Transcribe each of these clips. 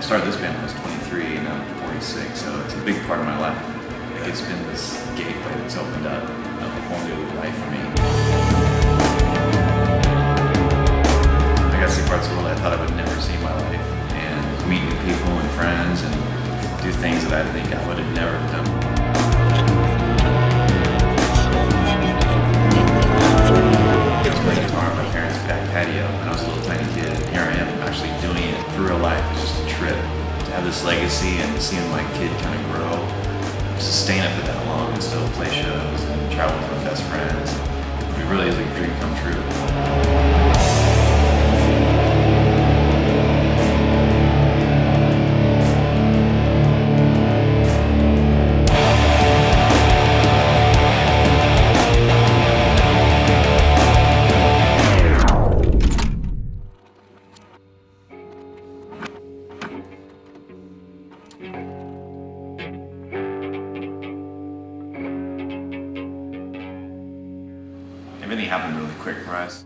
started this band when I was 23 and now I'm 46, so it's a big part of my life. Like, it's been this gateway that's opened up a whole new life for me. I got to see parts of the world I thought I would never see in my life, and meet new people and friends and do things that I think I would have never done. I was playing guitar on my parents' back patio when I was a little tiny kid. Here I am actually doing it for real life. It's just a trip to have this legacy and seeing my kid kind of grow, sustain it for that long and still play shows and travel with my best friends. It really is a dream come true. Everything happened really quick for us.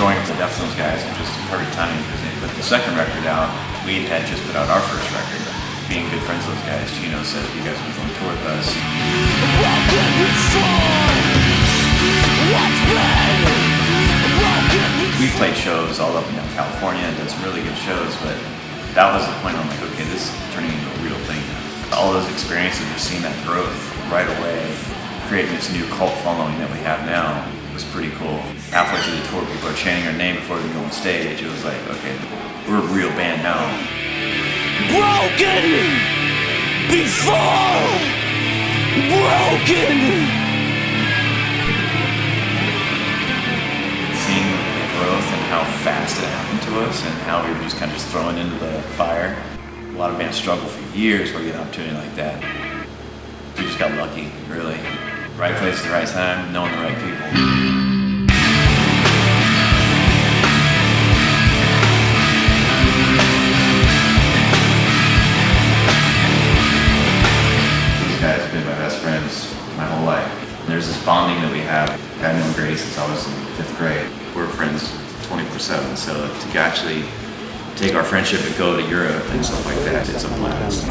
Going with the Deftones guys was just perfect timing because they put the second record out. We had just put out our first record. Being good friends with those guys, Gino said you guys would go on tour with us. We played shows all up and down California and did some really good shows, but that was the point. I'm like, okay, this is turning into a real thing now. All those experiences, just seeing that growth right away, creating this new cult following that we have now, was pretty cool. Halfway through the tour, people are chanting our name before we go on stage. It was like, okay, we're a real band now. Broken before broken. Seeing the growth and how fast it happened to us and how we were just kind of just thrown into the fire. A lot of bands struggle for years where you get an opportunity like that. We just got lucky, really. Right place at the right time, knowing the right people. These guys have been my best friends my whole life. And there's this bonding that we have. I've known Grady since I was in 5th grade. We're friends 24/7, so to actually take our friendship and go to Europe and stuff like that, it's a blast.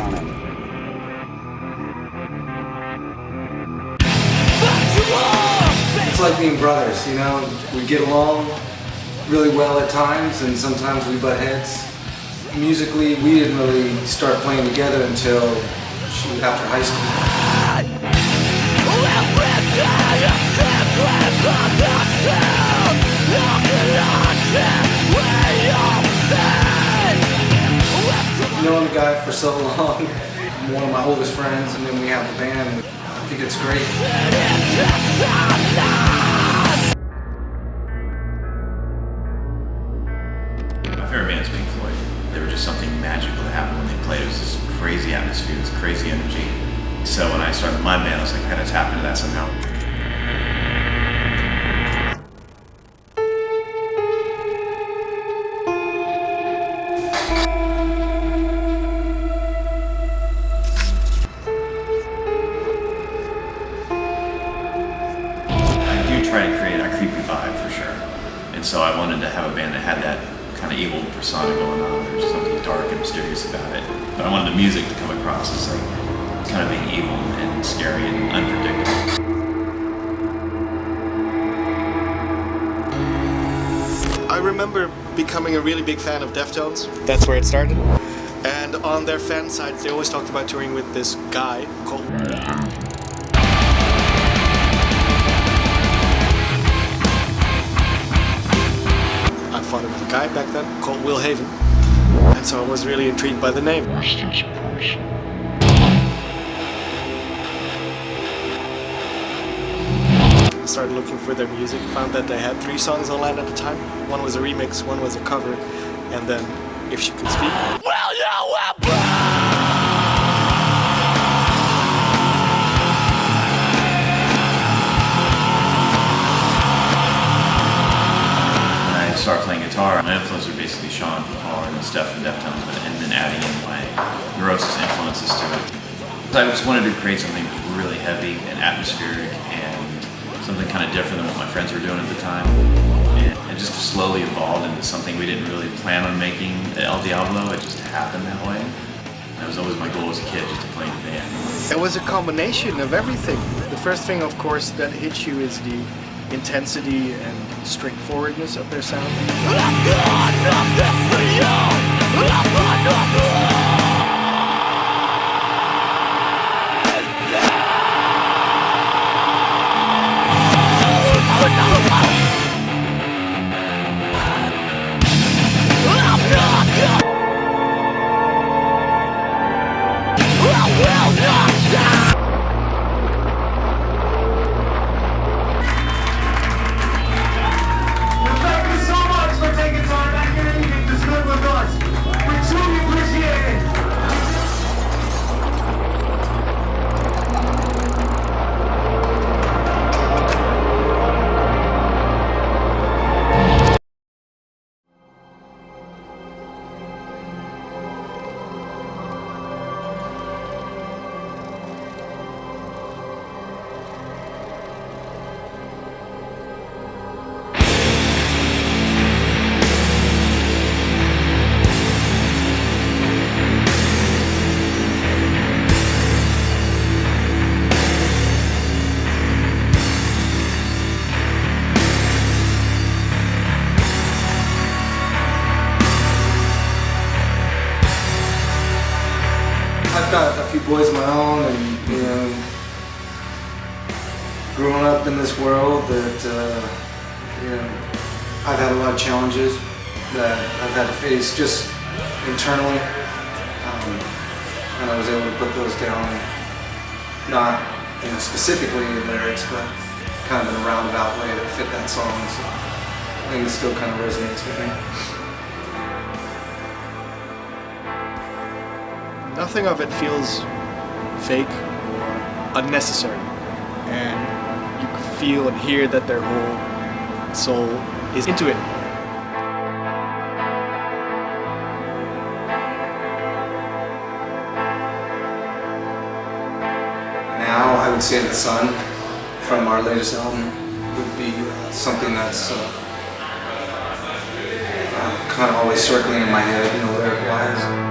It's like being brothers, you know? We get along really well at times, and sometimes we butt heads. Musically, we didn't really start playing together until after high school. Knowing the guy for so long, one of my oldest friends, and then we have the band. I think it's great. My favorite band is Pink Floyd. There was just something magical that happened when they played. It was this crazy atmosphere, this crazy energy. So when I started my band, I was like, I gotta tap into that somehow. Try to create a creepy vibe for sure, and so I wanted to have a band that had that kind of evil persona going on. There's something dark and mysterious about it, but I wanted the music to come across as like kind of being evil and scary and unpredictable. I remember becoming a really big fan of Deftones. That's where it started. And on their fan sites, they always talked about touring with this guy called. I fought a guy back then called Will Haven, and so I was really intrigued by the name. I started looking for their music, found that they had 3 songs online at the time. One was a remix, one was a cover, and then If She Could Speak. Well, no Start playing guitar. My influences are basically Sean from Fallen and Steph from Deftones, and then adding in my Neurosis influences to it. So I just wanted to create something really heavy and atmospheric and something kind of different than what my friends were doing at the time. And it just slowly evolved into something we didn't really plan on making El Diablo. It just happened that way. That was always my goal as a kid, just to play in a band. It was a combination of everything. The first thing, of course, that hits you is the intensity and straightforwardness of their sound. I've got nothing for you. I've got nothing. I've got a few boys of my own, and you know, growing up in this world, that you know, I've had a lot of challenges that I've had to face just internally, and I was able to put those down, not specifically in lyrics, but kind of in a roundabout way that fit that song. So I think it still kind of resonates with me. Nothing of it feels fake or unnecessary, and you can feel and hear that their whole soul is into it. Now I would say The Sun from our latest album would be something that's kind of always circling in my head, lyric-wise.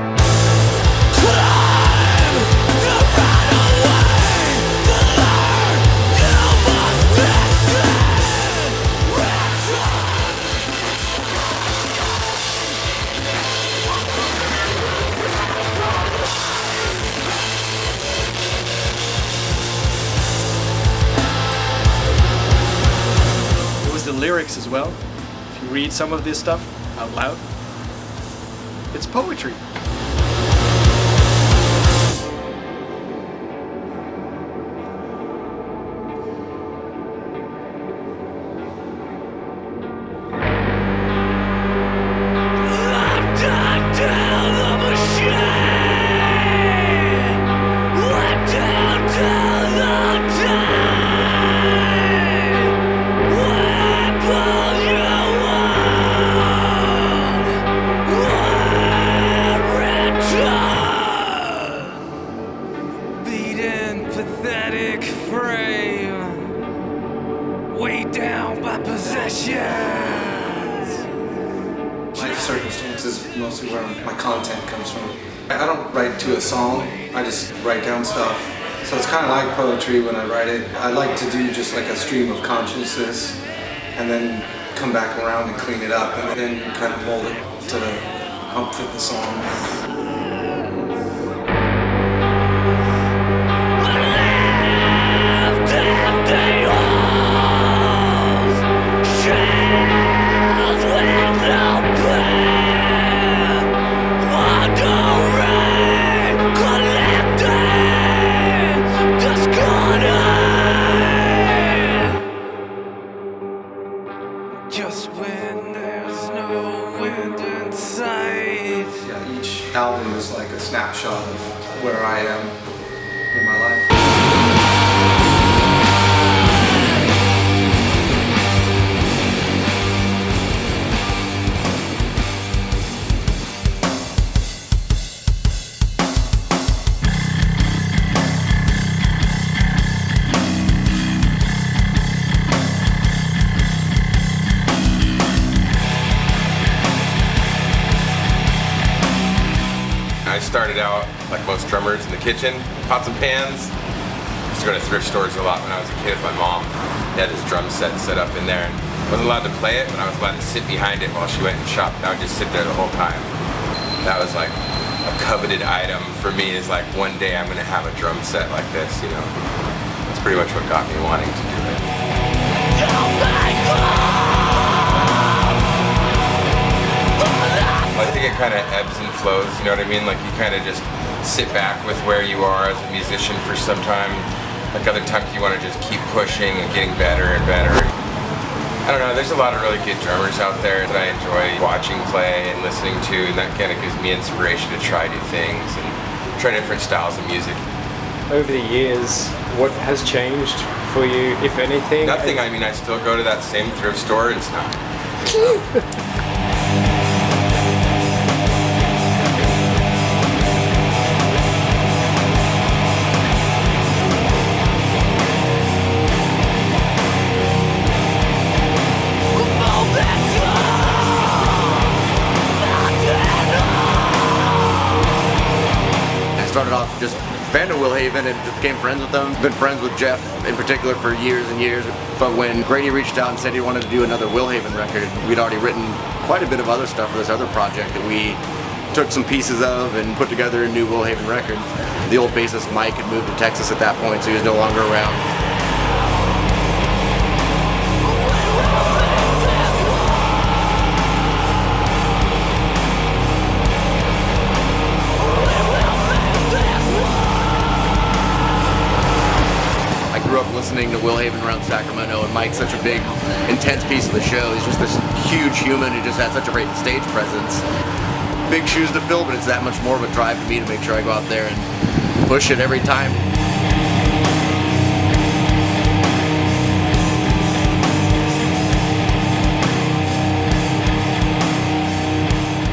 It was the lyrics as well. If you read some of this stuff out loud, it's poetry. Pathetic frame, weighed down by possessions. Life circumstances mostly where my content comes from. I don't write to a song, I just write down stuff. So it's kind of like poetry when I write it. I like to do just like a stream of consciousness and then come back around and clean it up and then kind of mold it to help fit the song. Just when there's no wind in sight. Yeah, each album out, like most drummers, in the kitchen, pots and pans. I used to go to thrift stores a lot when I was a kid with my mom. He had his drum set up in there. And I wasn't allowed to play it, but I was allowed to sit behind it while she went and shopped. I would just sit there the whole time. That was like a coveted item for me, is like one day I'm gonna have a drum set like this, you know. That's pretty much what got me wanting to do it. I think it kind of ebbs and flows, you know what I mean? Like you kind of just sit back with where you are as a musician for some time. Like other times you want to just keep pushing and getting better and better. I don't know, there's a lot of really good drummers out there that I enjoy watching play and listening to, and that kind of gives me inspiration to try new things and try different styles of music. Over the years, what has changed for you, if anything? Nothing, I mean, I still go to that same thrift store and stuff. Started off just a fan of Will Haven and just became friends with them. Been friends with Jeff in particular for years and years. But when Grady reached out and said he wanted to do another Will Haven record, we'd already written quite a bit of other stuff for this other project that we took some pieces of and put together a new Will Haven record. The old bassist Mike had moved to Texas at that point, so he was no longer around. Listening to Will Haven around Sacramento, and Mike's such a big, intense piece of the show. He's just this huge human who just had such a great stage presence. Big shoes to fill, but it's that much more of a drive to me to make sure I go out there and push it every time.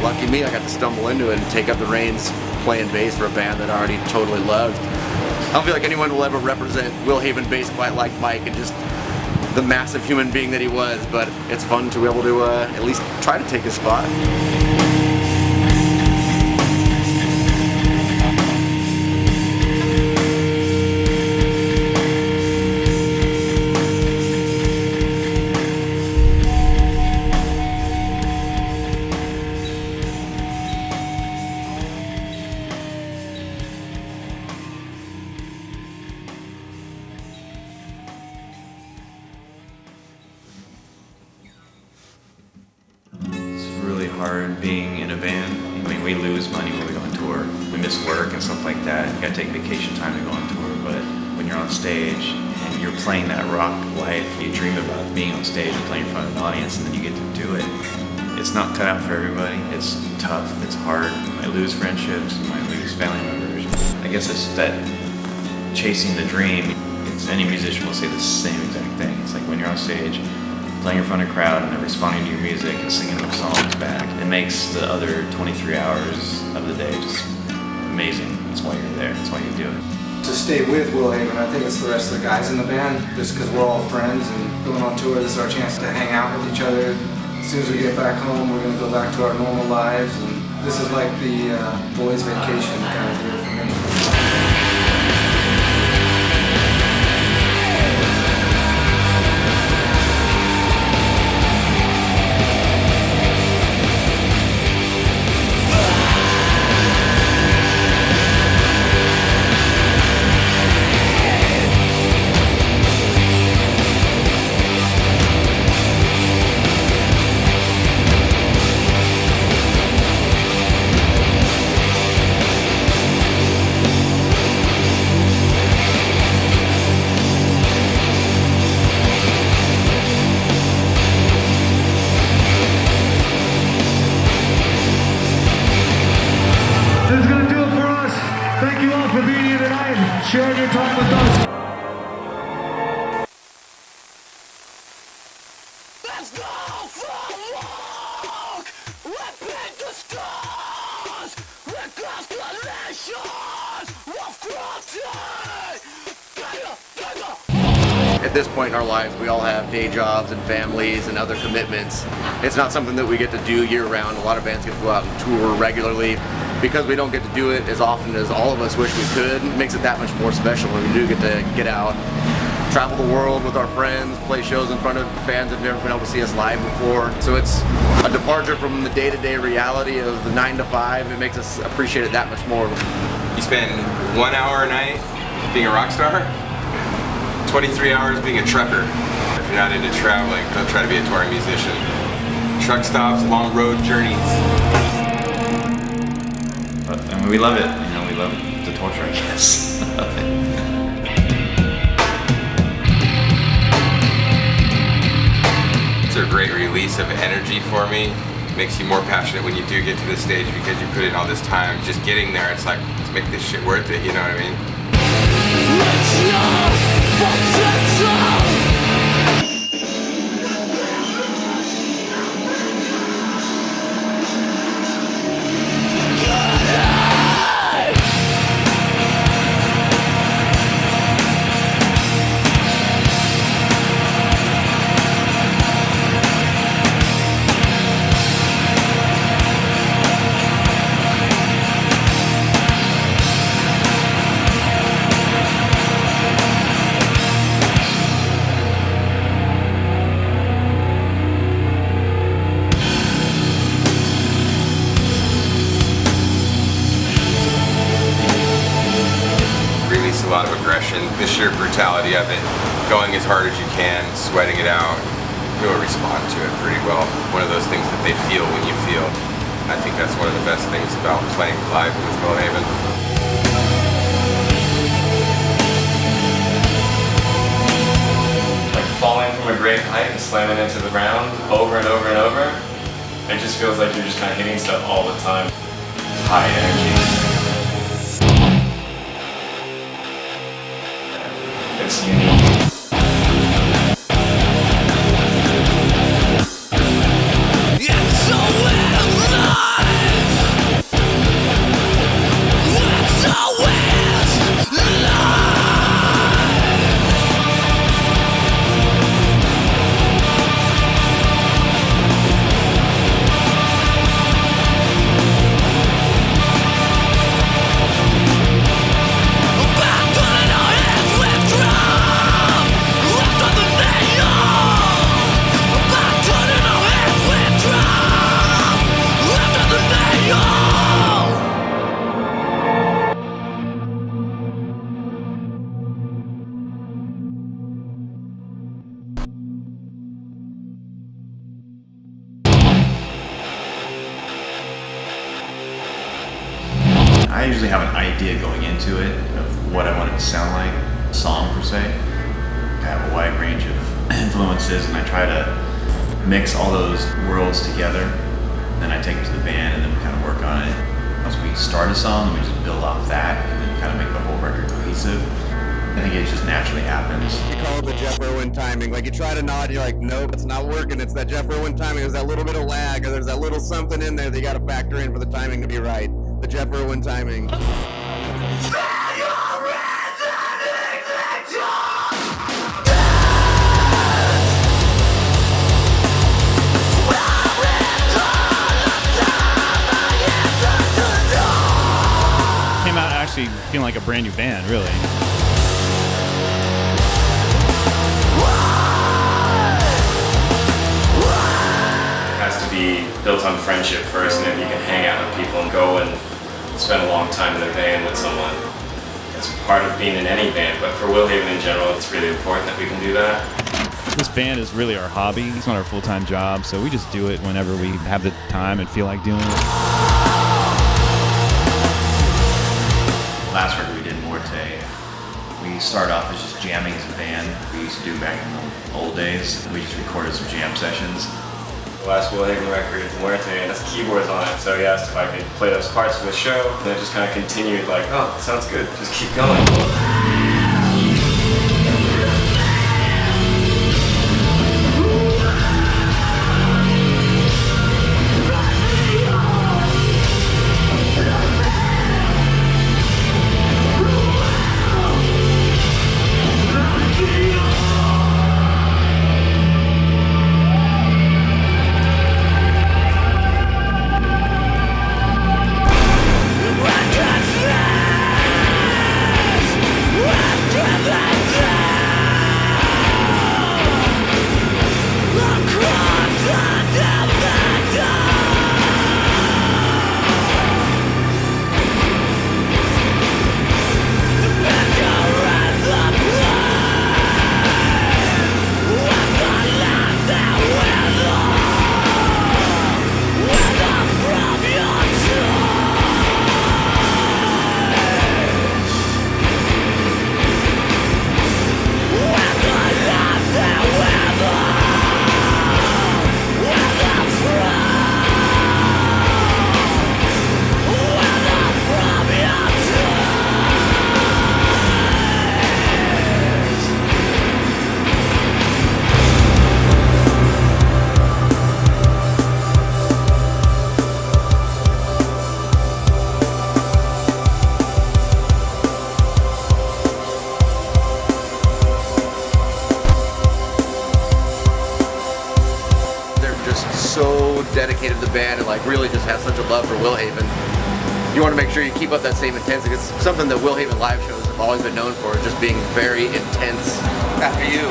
Lucky me, I got to stumble into it and take up the reins playing bass for a band that I already totally loved. I don't feel like anyone will ever represent Will Haven bass quite like Mike and just the massive human being that he was, but it's fun to be able to at least try to take his spot. Hard being in a band. I mean, we lose money when we go on tour. We miss work and stuff like that. You gotta take vacation time to go on tour, but when you're on stage and you're playing that rock life, you dream about being on stage and playing in front of an audience, and then you get to do it. It's not cut out for everybody. It's tough, it's hard. You might lose friendships, you might lose family members. I guess it's that chasing the dream. Any musician will say the same exact thing. It's like when you're on stage, playing in front of a crowd and they're responding to your music and singing those songs back. It makes the other 23 hours of the day just amazing. That's why you're there. That's why you do it. To stay with Will Haven, I think it's the rest of the guys in the band, just because we're all friends and going on tour, this is our chance to hang out with each other. As soon as we get back home, we're going to go back to our normal lives, and this is like the boys' vacation kind of deal for me. This is going to do it for us. Thank you all for being here tonight, sharing your time with us. Let's go for a walk, repeat the stars, the constellations of gravity. At this point in our lives, we all have day jobs and families and other commitments. It's not something that we get to do year round. A lot of bands get to go out and tour regularly. because we don't get to do it as often as all of us wish we could, it makes it that much more special when we do get to get out, travel the world with our friends, play shows in front of fans that have never been able to see us live before. So it's a departure from the day-to-day reality of the 9 to 5. It makes us appreciate it that much more. You spend 1 hour a night being a rock star, 23 hours being a trucker. If you're not into traveling, don't try to be a touring musician. Truck stops, long road journeys. But I mean, we love it. You know, we love the torture, I guess. It's a great release of energy for me. Makes you more passionate when you do get to the stage because you put in all this time. Just getting there, it's like, let's make this shit worth it, you know what I mean? Release a lot of aggression, the sheer brutality of it, going as hard as you can, sweating it out. People respond to it pretty well. One of those things that they feel when you feel. I think that's one of the best things about playing live with Willhaven. Like falling from a great height and slamming into the ground over and over and over, it just feels like you're just kind of hitting stuff all the time. It's high energy. It's unique. I usually have an idea going into it of what I want it to sound like, a song per se. I have a wide range of influences and I try to mix all those worlds together. Then I take it to the band and then we kind of work on it. Once we start a song, then we just build off that and then kind of make the whole record cohesive. I think it just naturally happens. We call it the Jeff Irwin timing. Like you try to nod, you're like, nope, it's not working. It's that Jeff Irwin timing. There's that little bit of lag, or there's that little something in there that you got to factor in for the timing to be right. The Jeff Irwin timing. Came out actually feeling like a brand new band, really. Has to be built on friendship first, and then you can hang out with people and go and spend a long time in the band with someone. It's part of being in any band, but for Willhaven in general, it's really important that we can do that. This band is really our hobby. It's not our full-time job, so we just do it whenever we have the time and feel like doing it. Last record we did, Morte, we started off as just jamming as a band. We used to do back in the old days. We just recorded some jam sessions. The last Willhaven record, Muerte, and that's keyboards on it, so he asked if I could play those parts for the show, and it just kind of continued like, oh, it sounds good, just keep going. dedicated to the band and like really just have such a love for Willhaven. You want to make sure you keep up that same intensity. It's something that Willhaven live shows have always been known for, just being very intense. After you.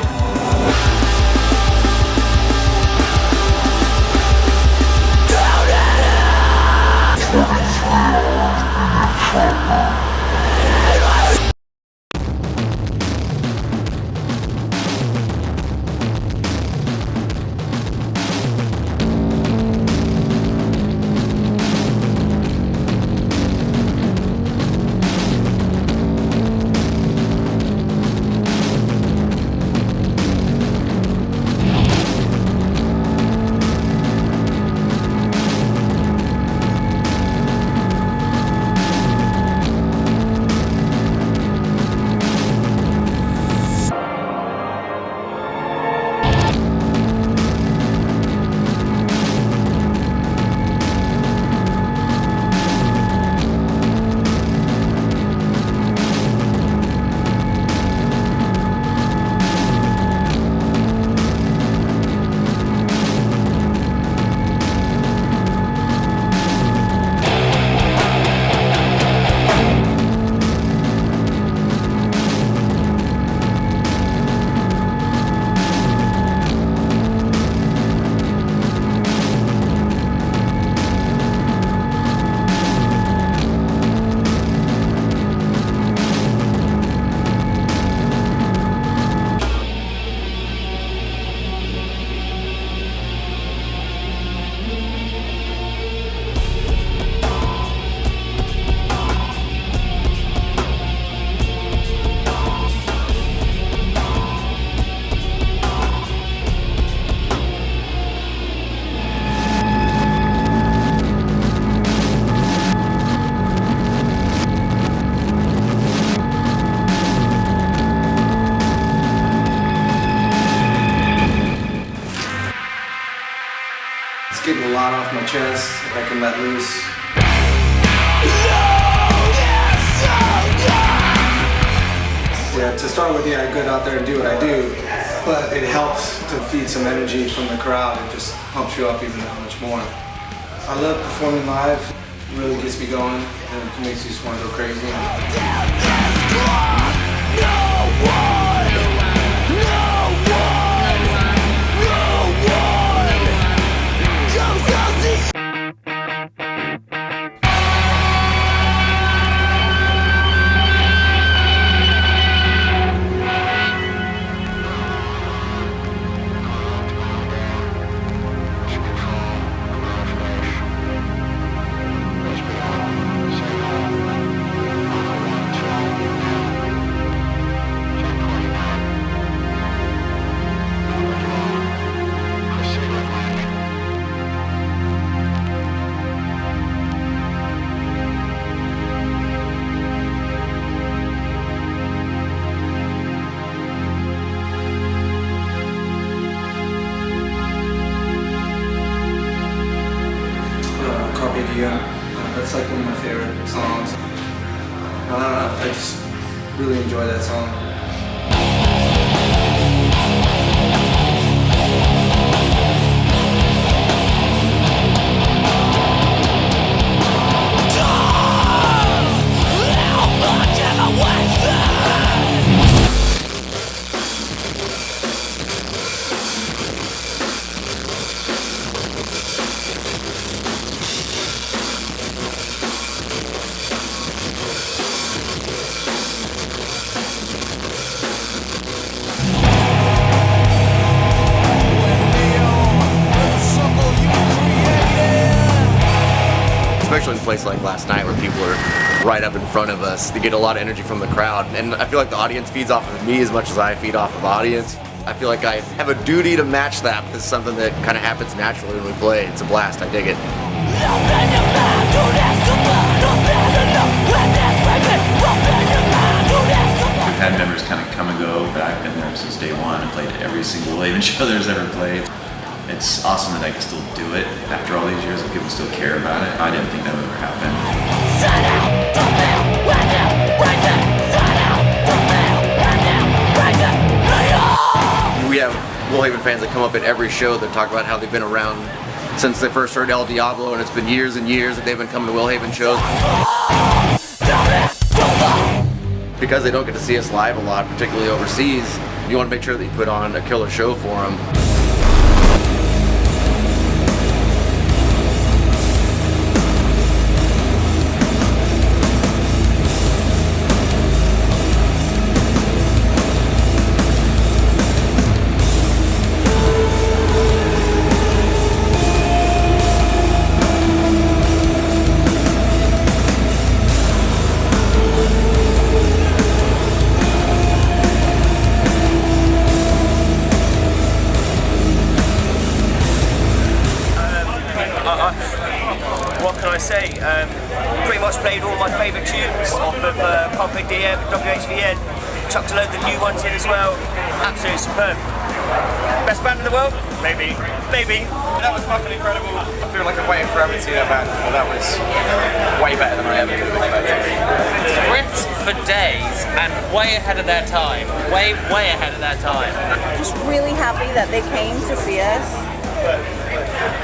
It's getting a lot off my chest. If I can let loose. Yeah, to start with, I go out there and do what I do, but it helps to feed some energy from the crowd. It just pumps you up even that much more. I love performing live. It really gets me going and it makes you just want to go crazy. That's like one of my favorite songs. I don't know, I just really enjoy that song. Especially in a place like last night where people are right up in front of us. They get a lot of energy from the crowd, and I feel like the audience feeds off of me as much as I feed off of the audience. I feel like I have a duty to match that. This is something that kind of happens naturally when we play. It's a blast. I dig it. We've had members kind of come and go, but I've been there since day one and played every single Willhaven show there's ever played. It's awesome that I can still do it after all these years and people still care about it. I didn't think that would ever happen. We have Willhaven fans that come up at every show that talk about how they've been around since they first heard El Diablo, and it's been years and years that they've been coming to Willhaven shows. Because they don't get to see us live a lot, particularly overseas, you want to make sure that you put on a killer show for them. What can I say? Pretty much played all my favourite tunes off of Complex DM, WHVN. Chucked a load of the new ones in as well. Absolutely superb. Best band in the world? Maybe. Maybe. That was fucking incredible. I feel like I've waited forever to see that band, but that was way better than I ever could have expected. Riffs for days and way ahead of their time. Way ahead of their time. Just really happy that they came to see us.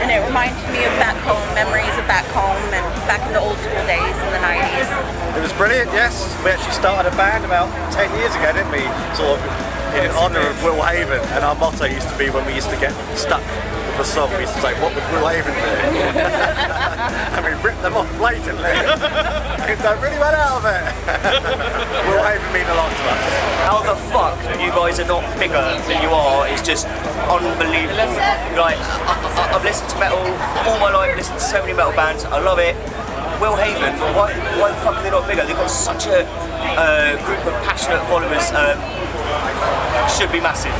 And it reminded me of back home, memories of back home and back in the old school days in the 90s. It was brilliant, yes. We actually started a band about 10 years ago, didn't we? Sort of in honour of Willhaven, and our motto used to be when we used to get stuck with a song, we used to say, what would Willhaven do? And we ripped them off blatantly. We've done really well out of it. Willhaven mean a lot to us. How the fuck you guys are not bigger than you are is just unbelievable. Like, I've listened to metal all my life, listened to so many metal bands, I love it. Willhaven, why the fuck are they not bigger? They've got such a group of passionate followers, should be massive.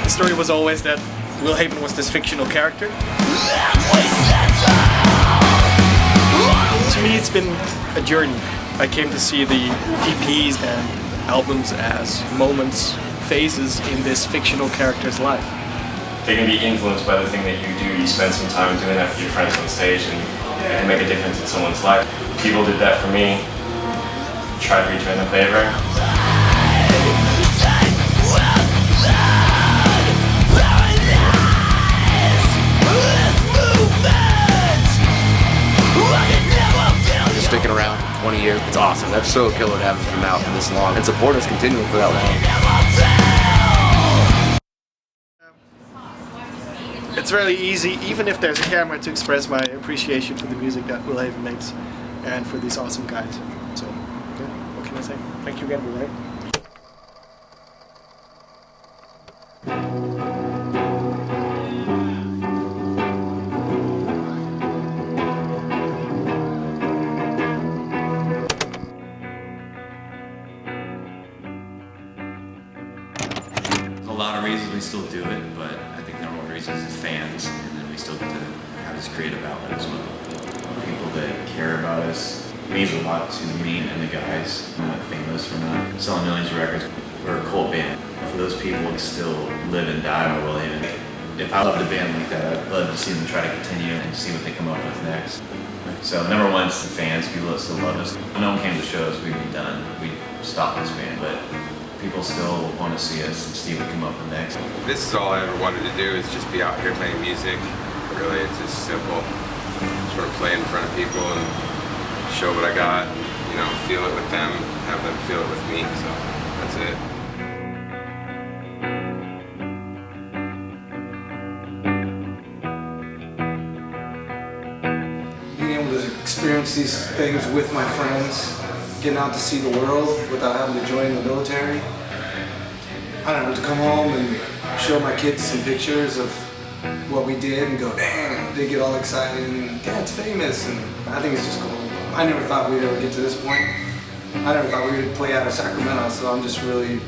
The story was always that Willhaven was this fictional character. To me, it's been a journey. I came to see the EPs and albums as moments, phases in this fictional character's life. They can be influenced by the thing that you do. You spend some time doing that with your friends on stage, and it can make a difference in someone's life. People did that for me. Try to return the favor. Sticking around for 20 years, it's awesome. That's so killer to have them come out for this long and support us continuing for that long. It's really easy, even if there's a camera, to express my appreciation for the music that Willhaven makes and for these awesome guys. So, yeah, what can I say? Thank you again, Willhaven. A lot of reasons we still do it, but I think number one reason is fans, and then we still get to have this creative outlet as well. People that care about us means a lot to me and the guys. I'm not famous, we're not selling millions of records, we're a cult band. For those people that still live and die by Willhaven, if I loved a band like that, I'd love to see them try to continue and see what they come up with next. So number one is the fans, people that still love us. When no one came to shows, we'd be done. We'd stop this band, but people still want to see us and see what we come up with next. This is all I ever wanted to do, is just be out here playing music. Really, it's just simple. Sort of play in front of people and show what I got, you know, feel it with them, have them feel it with me, so that's it. Being able to experience these things with my friends, getting out to see the world without having to join the military. I don't know, to come home and show my kids some pictures of what we did and go, damn, they get all excited and yeah, it's famous, and I think it's just cool. I never thought we'd ever get to this point. I never thought we would play out of Sacramento, so I'm just really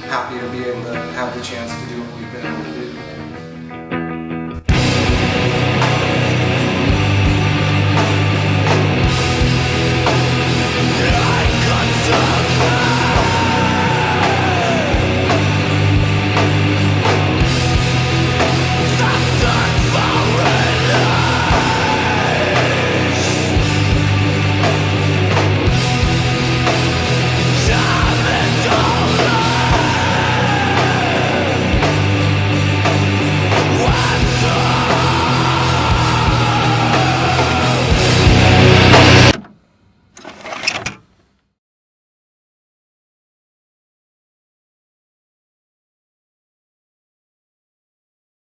happy to be able to have the chance to do what we've been able to do.